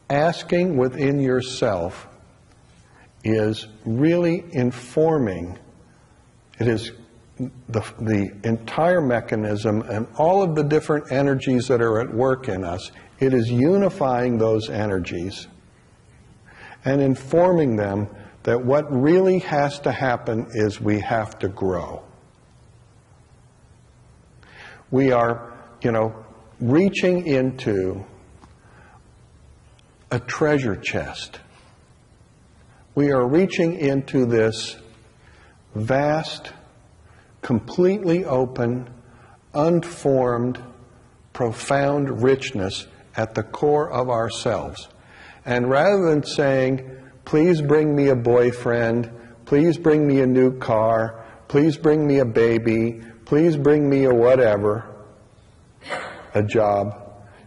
asking within yourself is really informing. It is the entire mechanism and all of the different energies that are at work in us. It is unifying those energies and informing them that what really has to happen is we have to grow. We are, reaching into a treasure chest. We are reaching into this vast, completely open, unformed, profound richness at the core of ourselves. And rather than saying, please bring me a boyfriend, please bring me a new car, please bring me a baby, please bring me a whatever, a job,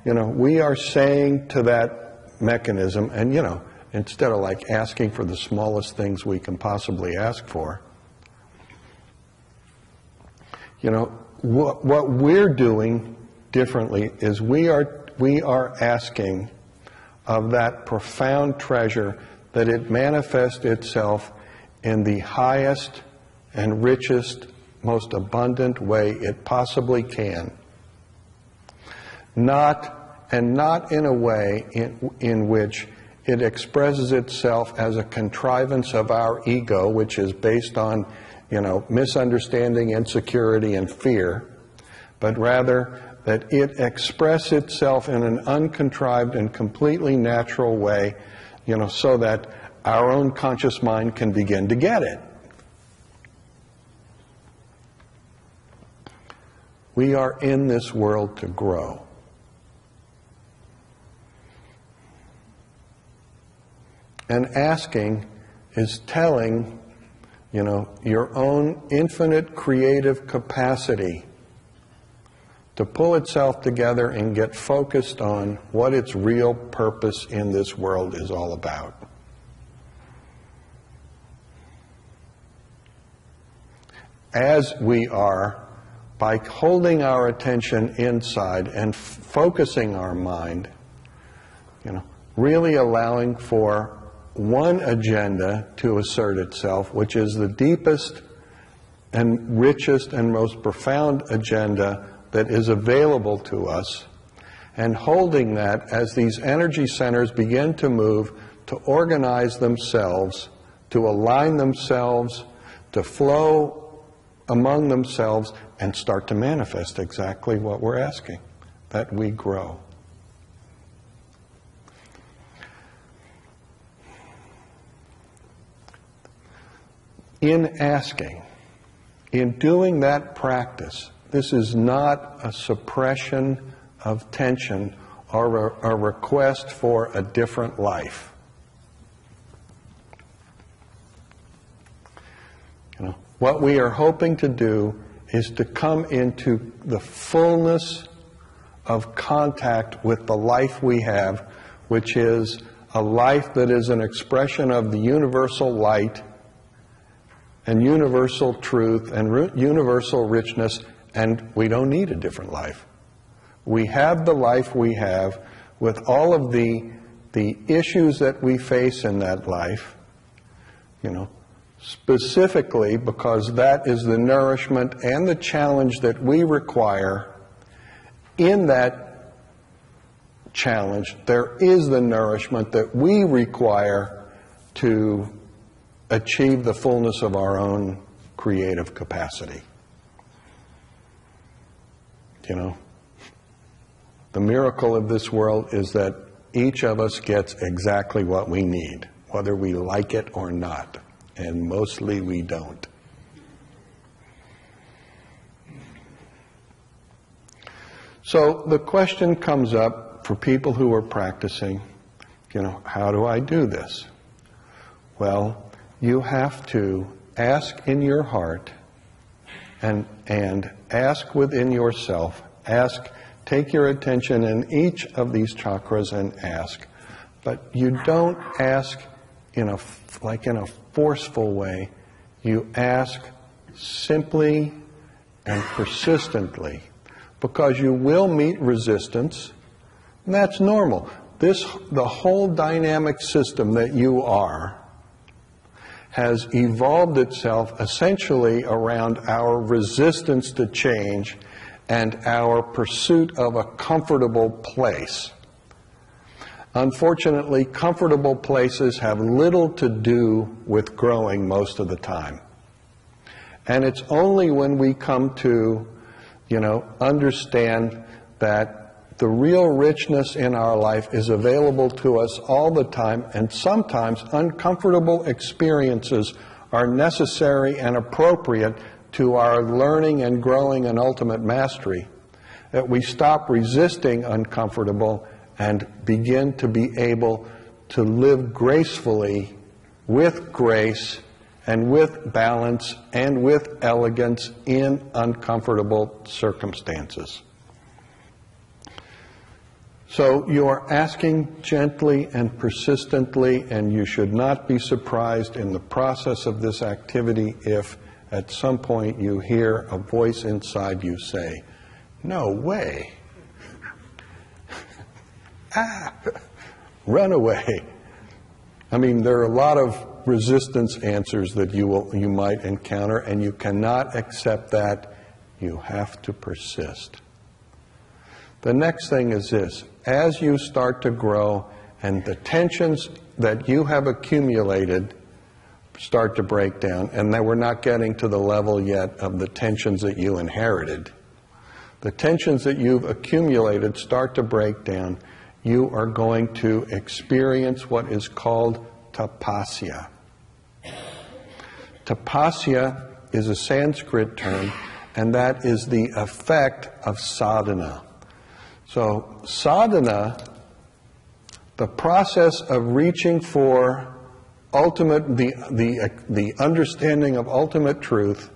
we are saying to that mechanism, and instead of like asking for the smallest things we can possibly ask for, what we're doing differently is we are asking of that profound treasure that it manifests itself in the highest and richest, most abundant way it possibly can. Not in a way in which it expresses itself as a contrivance of our ego, which is based on, misunderstanding, insecurity, and fear, but rather that it express itself in an uncontrived and completely natural way, so that our own conscious mind can begin to get it. We are in this world to grow. And asking is telling, your own infinite creative capacity to pull itself together and get focused on what its real purpose in this world is all about. As we are, by holding our attention inside and focusing our mind, really allowing for one agenda to assert itself, which is the deepest and richest and most profound agenda that is available to us, and holding that as these energy centers begin to move, to organize themselves, to align themselves, to flow among themselves, and start to manifest exactly what we're asking, that we grow. In asking, in doing that practice, this is not a suppression of tension or a request for a different life. What we are hoping to do is to come into the fullness of contact with the life we have, which is a life that is an expression of the universal light and universal truth and universal richness, and we don't need a different life. We have the life we have with all of the issues that we face in that life, specifically because that is the nourishment and the challenge that we require. In that challenge, there is the nourishment that we require to achieve the fullness of our own creative capacity. The miracle of this world is that each of us gets exactly what we need, whether we like it or not, and mostly we don't. So the question comes up for people who are practicing, how do I do this? Well, you have to ask in your heart and ask within yourself. Take your attention in each of these chakras and ask. But you don't ask in a forceful way. You ask simply and persistently, because you will meet resistance. And that's normal. the whole dynamic system that you are has evolved itself essentially around our resistance to change and our pursuit of a comfortable place. Unfortunately, comfortable places have little to do with growing most of the time. And it's only when we come to, understand that the real richness in our life is available to us all the time, and sometimes uncomfortable experiences are necessary and appropriate to our learning and growing and ultimate mastery, that we stop resisting uncomfortable and begin to be able to live gracefully, with grace and with balance and with elegance in uncomfortable circumstances. So you are asking gently and persistently, and you should not be surprised in the process of this activity if at some point you hear a voice inside you say, "No way." Run away. I mean, there are a lot of resistance answers that you might encounter, and you cannot accept that. You have to persist. The next thing is this: as you start to grow and the tensions that you have accumulated start to break down, and that we're not getting to the level yet of the tensions that you inherited, the tensions that you've accumulated start to break down, you are going to experience what is called tapasya. Tapasya is a Sanskrit term, and that is the effect of sadhana. So sadhana, the process of reaching for the understanding of ultimate truth,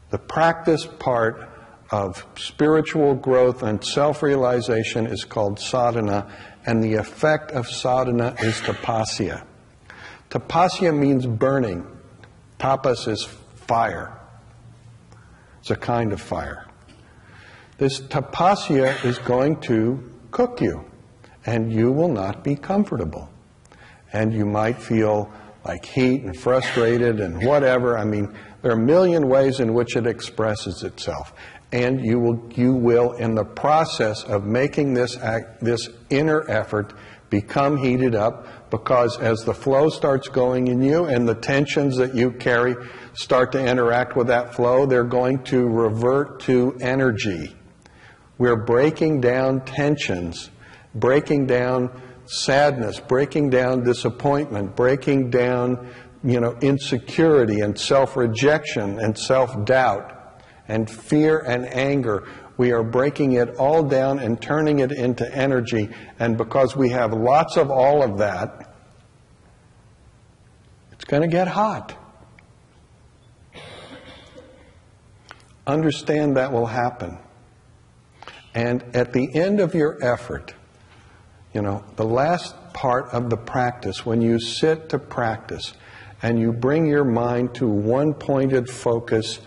the practice part of spiritual growth and self-realization is called sadhana, and the effect of sadhana is tapasya. Tapasya means burning. Tapas is fire. It's a kind of fire. This tapasya is going to cook you, and you will not be comfortable. And you might feel like heat and frustrated and whatever. I mean, there are a million ways in which it expresses itself. And you will, in the process of making this inner effort, become heated up, because as the flow starts going in you and the tensions that you carry start to interact with that flow, they're going to revert to energy. We're breaking down tensions, breaking down sadness, breaking down disappointment, breaking down, insecurity and self-rejection and self-doubt and fear and anger. We are breaking it all down and turning it into energy. And because we have lots of all of that, it's going to get hot. Understand that will happen. And at the end of your effort, the last part of the practice, when you sit to practice and you bring your mind to one pointed focus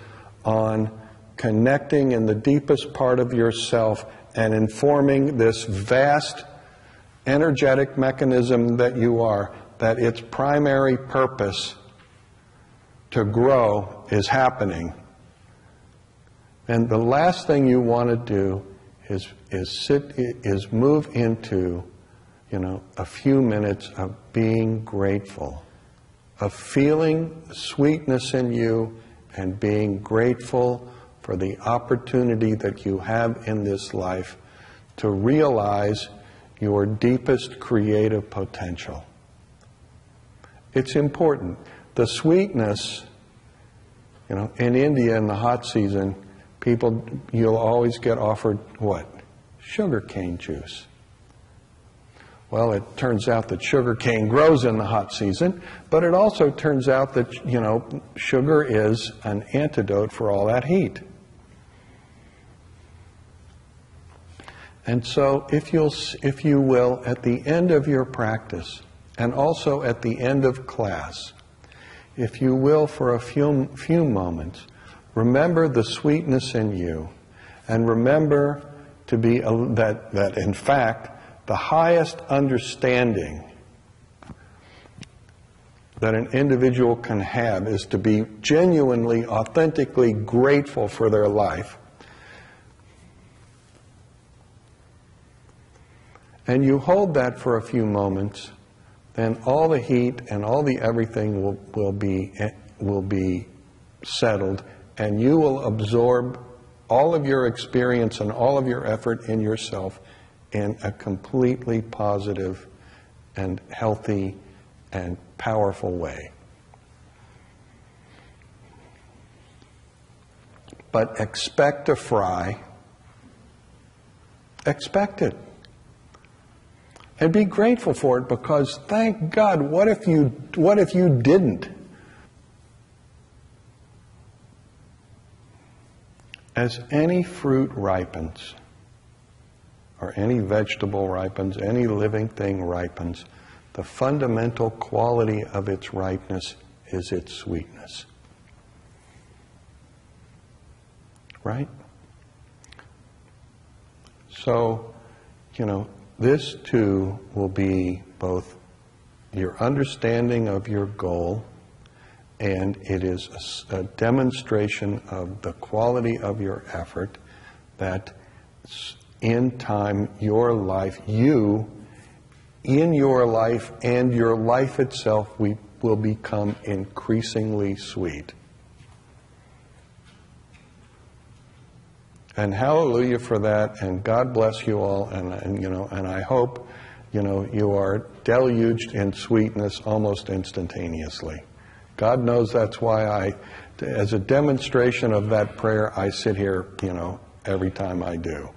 on connecting in the deepest part of yourself and informing this vast energetic mechanism that you are, that its primary purpose to grow is happening. And the last thing you want to do is move into, a few minutes of being grateful, of feeling sweetness in you and being grateful for the opportunity that you have in this life to realize your deepest creative potential. It's important. The sweetness, in India in the hot season, you'll always get offered what? Sugar cane juice. Well, it turns out that sugar cane grows in the hot season, but it also turns out that, sugar is an antidote for all that heat. And so if you will, at the end of your practice, and also at the end of class, if you will, for a few moments, remember the sweetness in you, and remember to be that in fact the highest understanding that an individual can have is to be genuinely, authentically grateful for their life. And you hold that for a few moments, then all the heat and all the everything will be settled, and you will absorb all of your experience and all of your effort in yourself in a completely positive and healthy and powerful way. But expect a fry. Expect it. And be grateful for it, because thank God, what if you didn't? As any fruit ripens, or any vegetable ripens, any living thing ripens, the fundamental quality of its ripeness is its sweetness. Right? So, this too will be both your understanding of your goal, and it is a demonstration of the quality of your effort, that in time your life, in your life and your life itself, will become increasingly sweet. And hallelujah for that, and God bless you all, and I hope, you are deluged in sweetness almost instantaneously. God knows that's why as a demonstration of that prayer, I sit here, every time I do.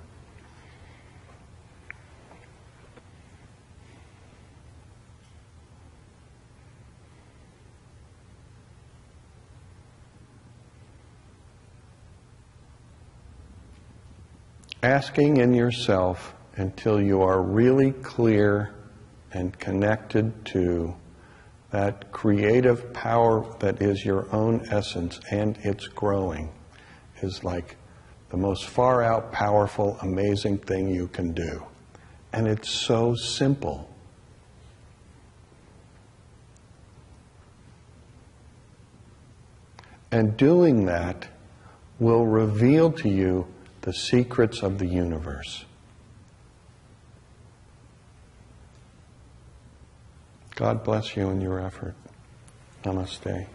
Asking in yourself until you are really clear and connected to that creative power that is your own essence, and it's growing, is like the most far out, powerful, amazing thing you can do. And it's so simple. And doing that will reveal to you the secrets of the universe. God bless you in your effort. Namaste.